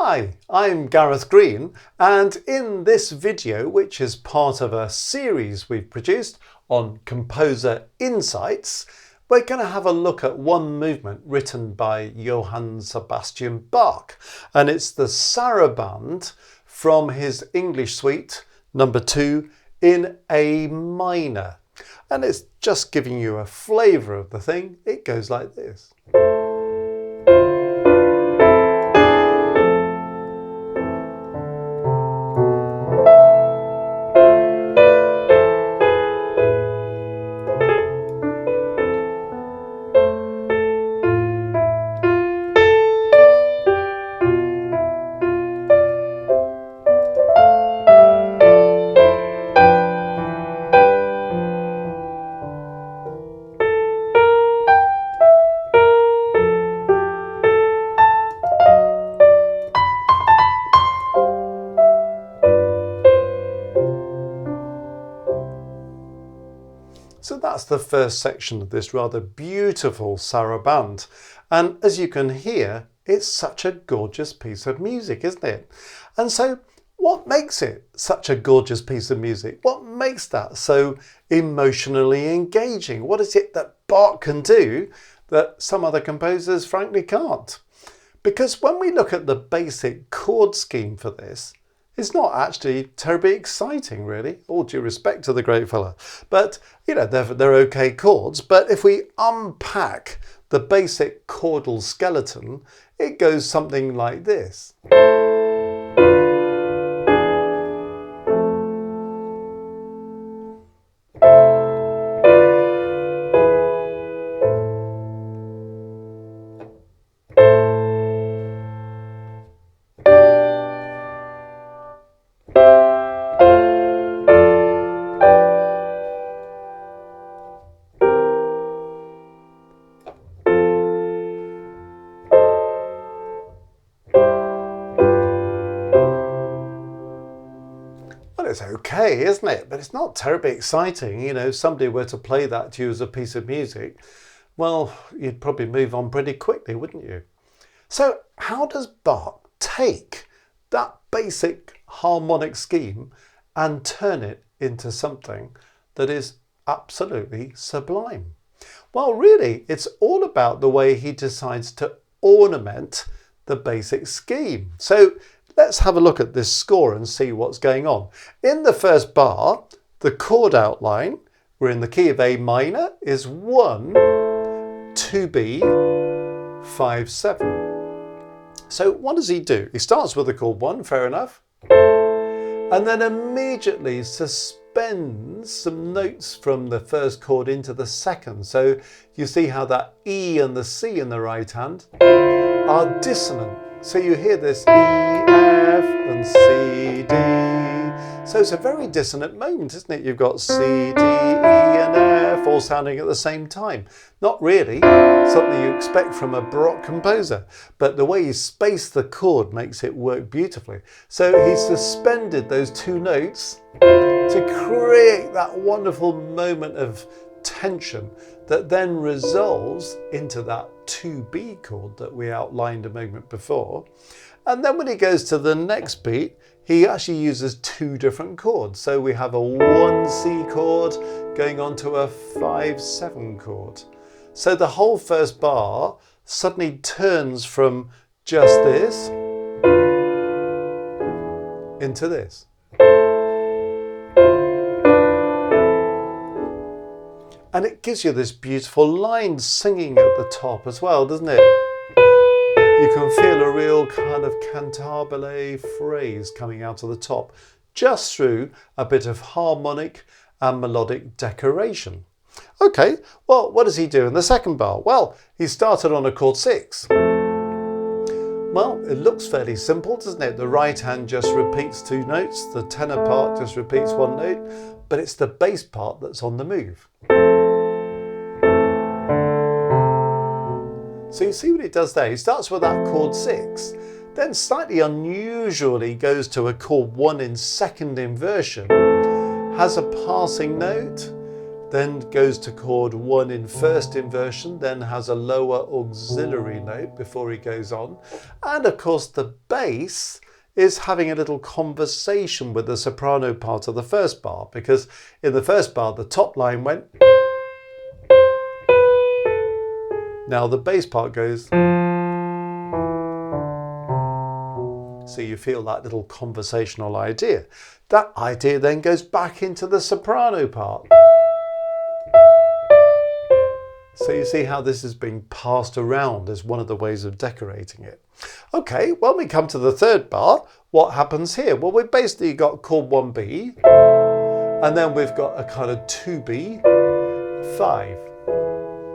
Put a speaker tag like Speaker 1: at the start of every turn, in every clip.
Speaker 1: Hi, I'm Gareth Green, and in this video, which is part of a series we've produced on composer insights, we're going to have a look at one movement written by Johann Sebastian Bach, and it's the Sarabande from his English suite number 2 in A minor. And it's just giving you a flavour of the thing. It goes like this. So that's the first section of this rather beautiful Sarabande. And as you can hear, it's such a gorgeous piece of music, isn't it? And so what makes it such a gorgeous piece of music? What makes that so emotionally engaging? What is it that Bach can do that some other composers frankly can't? Because when we look at the basic chord scheme for this, it's not actually terribly exciting, really, all due respect to the great fella. But, you know, they're okay chords. But if we unpack the basic chordal skeleton, it goes something like this. It's okay, isn't it? But it's not terribly exciting. You know, if somebody were to play that to you as a piece of music, well, you'd probably move on pretty quickly, wouldn't you? So how does Bach take that basic harmonic scheme and turn it into something that is absolutely sublime? Well, really, it's all about the way he decides to ornament the basic scheme. So let's have a look at this score and see what's going on. In the first bar, the chord outline, we're in the key of A minor, is 1, 2B, 5, 7. So what does he do? He starts with the chord 1, fair enough, and then immediately suspends some notes from the first chord into the second. So you see how that E and the C in the right hand are dissonant. So you hear this E, F and C, D. So it's a very dissonant moment, isn't it? You've got C, D, E and F all sounding at the same time. Not really something you expect from a Baroque composer, but the way he spaced the chord makes it work beautifully. So he suspended those two notes to create that wonderful moment of tension that then resolves into that 2B chord that we outlined a moment before. And then when he goes to the next beat, he actually uses two different chords. So we have a 1C chord going on to a 5-7 chord. So the whole first bar suddenly turns from just this into this. And it gives you this beautiful line singing at the top as well, doesn't it? You can feel a real kind of cantabile phrase coming out of the top, just through a bit of harmonic and melodic decoration. Okay, well, what does he do in the second bar? Well, he started on a chord 6. Well, it looks fairly simple, doesn't it? The right hand just repeats two notes, the tenor part just repeats one note, but it's the bass part that's on the move. So you see what he does there. He starts with that chord 6, then slightly unusually goes to a chord 1 in second inversion, has a passing note, then goes to chord 1 in first inversion, then has a lower auxiliary note before he goes on. And of course the bass is having a little conversation with the soprano part of the first bar, because in the first bar the top line went. Now the bass part goes. So you feel that little conversational idea. That idea then goes back into the soprano part. So you see how this is being passed around as one of the ways of decorating it. Okay, when we come to the third bar, what happens here? Well, we've basically got chord 1B, and then we've got a kind of 2B, 5.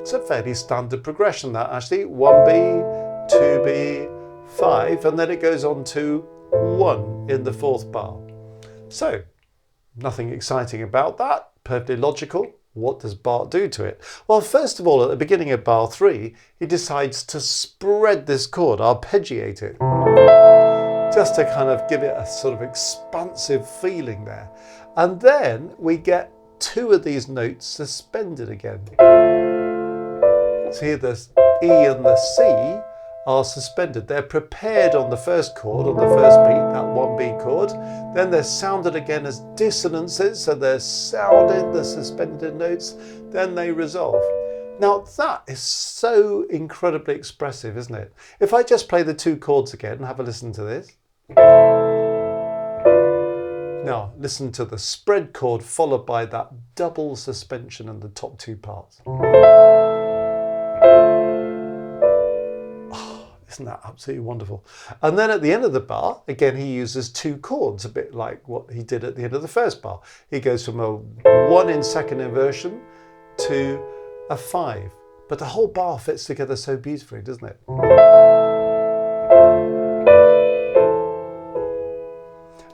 Speaker 1: It's a fairly standard progression that actually, 1B, 2B, 5, and then it goes on to 1 in the fourth bar. So, nothing exciting about that, perfectly logical. What does Bach do to it? Well, first of all, at the beginning of bar 3, he decides to spread this chord, arpeggiate it, just to kind of give it a sort of expansive feeling there. And then we get 2 of these notes suspended again. So here the E and the C are suspended. They're prepared on the first chord, on the first beat, that 1B chord. Then they're sounded again as dissonances, so they're sounded, the suspended notes, then they resolve. Now that is so incredibly expressive, isn't it? If I just play the 2 chords again and have a listen to this. Now listen to the spread chord followed by that double suspension in the top 2 parts. Isn't that absolutely wonderful? And then at the end of the bar, again, he uses 2 chords, a bit like what he did at the end of the first bar. He goes from a 1 in second inversion to a 5. But the whole bar fits together so beautifully, doesn't it?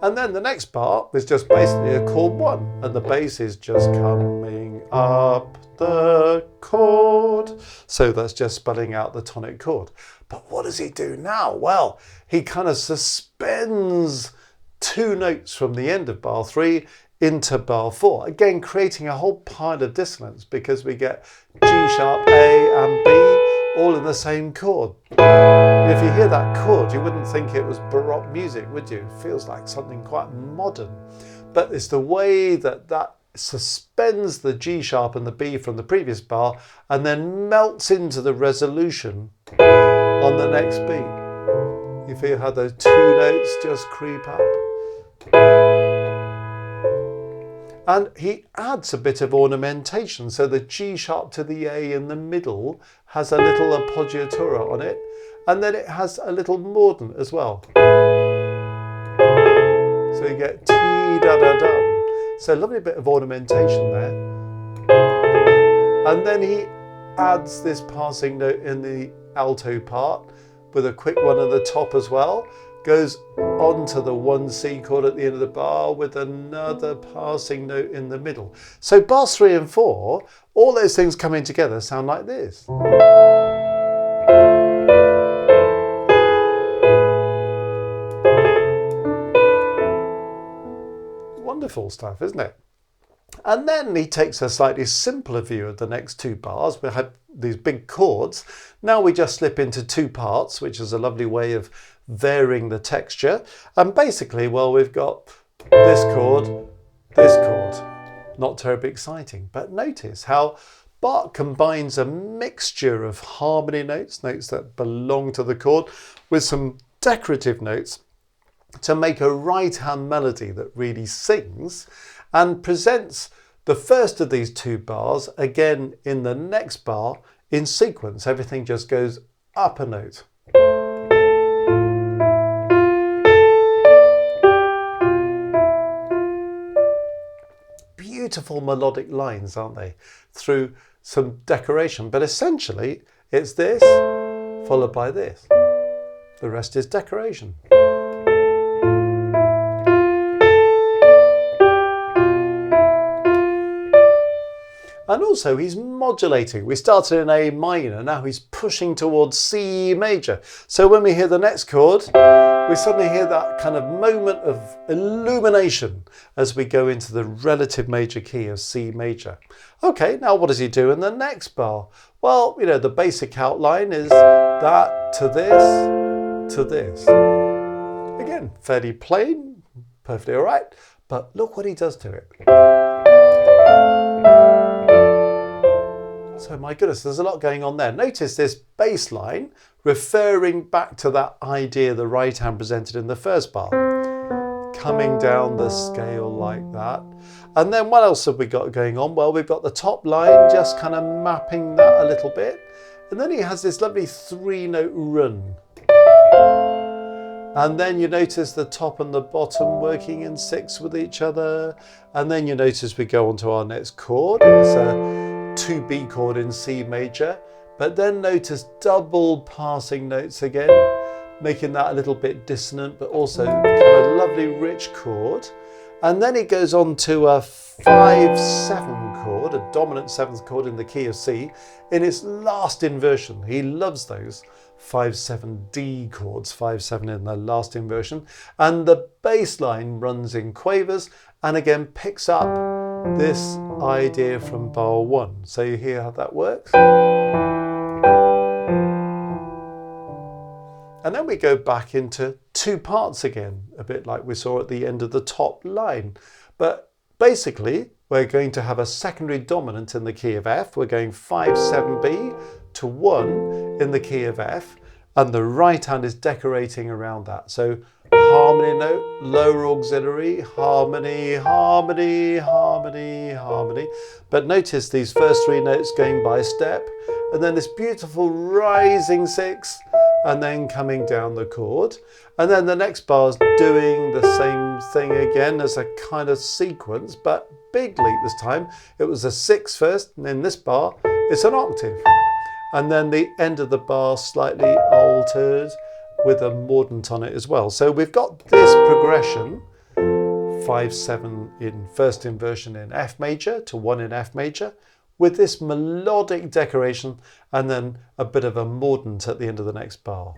Speaker 1: And then the next bar is just basically a chord 1, and the bass is just coming up the chord. So that's just spelling out the tonic chord. But what does he do now? Well, he kind of suspends 2 notes from the end of bar 3 into bar 4, again creating a whole pile of dissonance, because we get G sharp, A and B all in the same chord. If you hear that chord, you wouldn't think it was Baroque music, would you? It feels like something quite modern. But it's the way that that suspends the G sharp and the B from the previous bar and then melts into the resolution on the next beat. You feel how those 2 notes just creep up. And he adds a bit of ornamentation, so the G sharp to the A in the middle has a little appoggiatura on it, and then it has a little mordent as well. So you get T da da dum. So a lovely bit of ornamentation there. And then he adds this passing note in the alto part with a quick one at the top as well. Goes on to the 1C chord at the end of the bar with another passing note in the middle. So bars 3 and 4, all those things coming together sound like this. Wonderful stuff, isn't it? And then he takes a slightly simpler view of the next 2 bars. We had these big chords. Now we just slip into 2 parts, which is a lovely way of varying the texture. And basically, well, we've got this chord. Not terribly exciting, but notice how Bach combines a mixture of harmony notes, notes that belong to the chord, with some decorative notes to make a right-hand melody that really sings, and presents the first of these 2 bars again in the next bar in sequence. Everything just goes up a note. Beautiful melodic lines, aren't they? Through some decoration, but essentially it's this followed by this. The rest is decoration. And also he's modulating. We started in A minor, now he's pushing towards C major. So when we hear the next chord, we suddenly hear that kind of moment of illumination as we go into the relative major key of C major. Okay, now what does he do in the next bar? Well, you know, the basic outline is that to this, to this. Again, fairly plain, perfectly all right, but look what he does to it. So my goodness, there's a lot going on there. Notice this bass line referring back to that idea the right hand presented in the first bar. Coming down the scale like that. And then what else have we got going on? Well, we've got the top line just kind of mapping that a little bit. And then he has this lovely 3-note run. And then you notice the top and the bottom working in 6 with each other. And then you notice we go on to our next chord. It's a 2B chord in C major. But then notice double passing notes again, making that a little bit dissonant, but also kind of lovely rich chord. And then it goes on to a 5-7 chord, a dominant 7th chord in the key of C, in its last inversion. He loves those 5-7 chords, 5-7 in the last inversion. And the bass line runs in quavers and again picks up this idea from bar 1. So you hear how that works? And then we go back into 2 parts again, a bit like we saw at the end of the top line. But basically, we're going to have a secondary dominant in the key of F. We're going 5-7B to 1 in the key of F. And the right hand is decorating around that. So harmony note, lower auxiliary, harmony, harmony, harmony, harmony. But notice these first 3 notes going by step. And then this beautiful rising 6. And then coming down the chord. And then the next bar is doing the same thing again as a kind of sequence, but big leap this time. It was a 6 first, and in this bar, it's an octave. And then the end of the bar slightly altered with a mordent on it as well. So we've got this progression, 5-7 in first inversion in F major to 1 in F major, with this melodic decoration and then a bit of a mordent at the end of the next bar.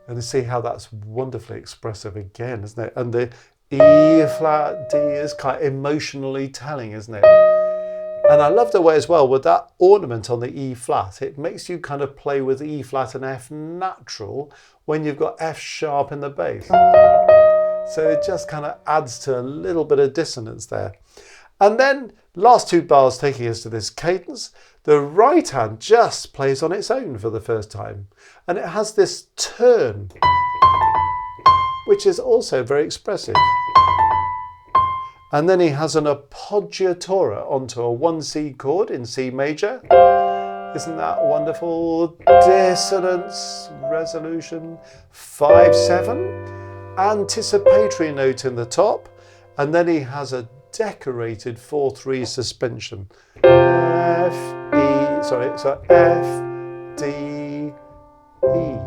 Speaker 1: And you see how that's wonderfully expressive again, isn't it? And the E flat D is kind of emotionally telling, isn't it? And I love the way as well with that ornament on the E flat, it makes you kind of play with E flat and F natural when you've got F sharp in the bass. So it just kind of adds to a little bit of dissonance there. And then last 2 bars taking us to this cadence, the right hand just plays on its own for the first time. And it has this turn, which is also very expressive. And then he has an appoggiatura onto a 1C chord in C major. Isn't that wonderful? Dissonance, resolution, 5-7. Anticipatory note in the top, and then he has a decorated 4-3 suspension. F, D, E.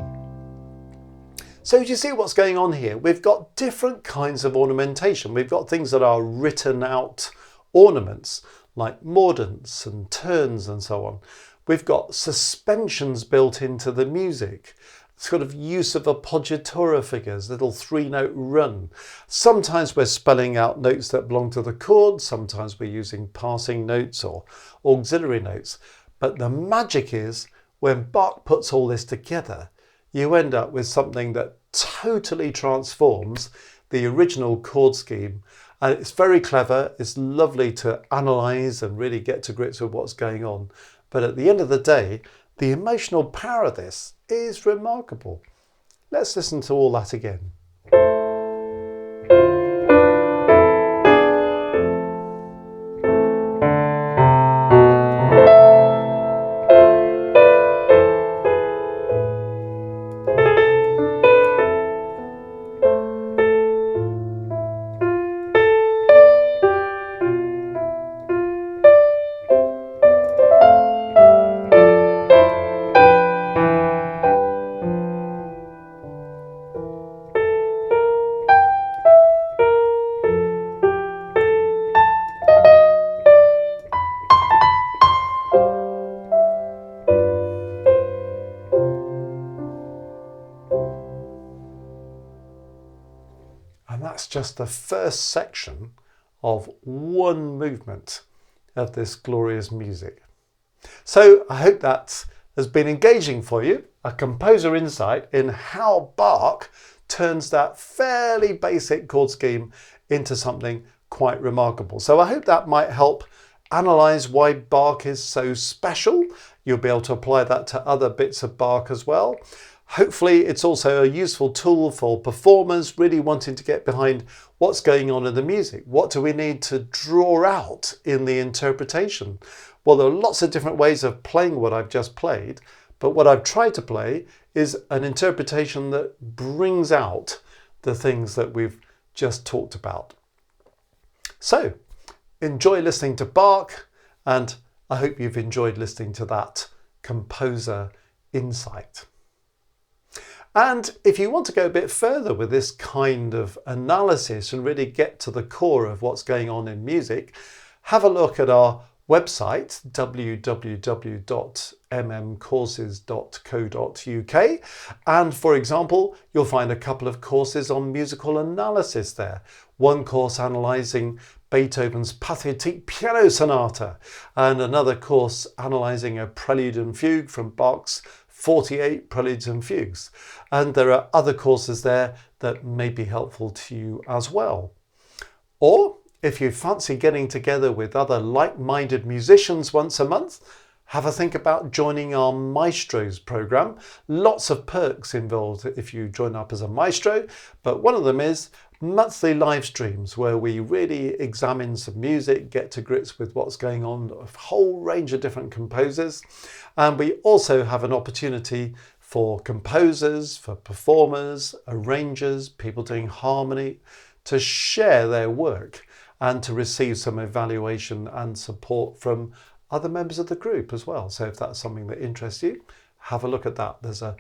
Speaker 1: So do you see what's going on here? We've got different kinds of ornamentation. We've got things that are written out ornaments, like mordents and turns and so on. We've got suspensions built into the music. Sort of use of appoggiatura figures, little 3-note run. Sometimes we're spelling out notes that belong to the chord, sometimes we're using passing notes or auxiliary notes. But the magic is when Bach puts all this together, you end up with something that totally transforms the original chord scheme. And it's very clever, it's lovely to analyse and really get to grips with what's going on. But at the end of the day, the emotional power of this is remarkable. Let's listen to all that again. that's just the first section of one movement of this glorious music. So I hope that has been engaging for you, a composer insight in how Bach turns that fairly basic chord scheme into something quite remarkable. So I hope that might help analyse why Bach is so special. You'll be able to apply that to other bits of Bach as well. Hopefully it's also a useful tool for performers really wanting to get behind what's going on in the music. What do we need to draw out in the interpretation? Well, there are lots of different ways of playing what I've just played, but what I've tried to play is an interpretation that brings out the things that we've just talked about. So, enjoy listening to Bach, and I hope you've enjoyed listening to that composer insight. And if you want to go a bit further with this kind of analysis and really get to the core of what's going on in music, have a look at our website, www.mmcourses.co.uk, and for example, you'll find a couple of courses on musical analysis there. One course analysing Beethoven's Pathetique Piano Sonata, and another course analysing a prelude and fugue from Bach's 48 Preludes and Fugues. And there are other courses there that may be helpful to you as well. Or if you fancy getting together with other like-minded musicians once a month, have a think about joining our Maestros program. Lots of perks involved if you join up as a maestro, but one of them is monthly live streams where we really examine some music, get to grips with what's going on, a whole range of different composers. And we also have an opportunity for composers, for performers, arrangers, people doing harmony, to share their work and to receive some evaluation and support from other members of the group as well. So if that's something that interests you, have a look at that. There's a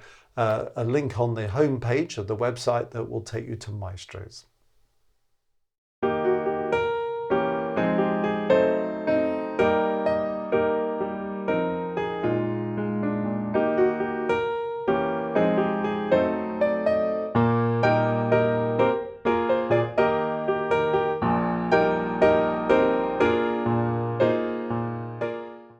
Speaker 1: link on the homepage of the website that will take you to Maestros.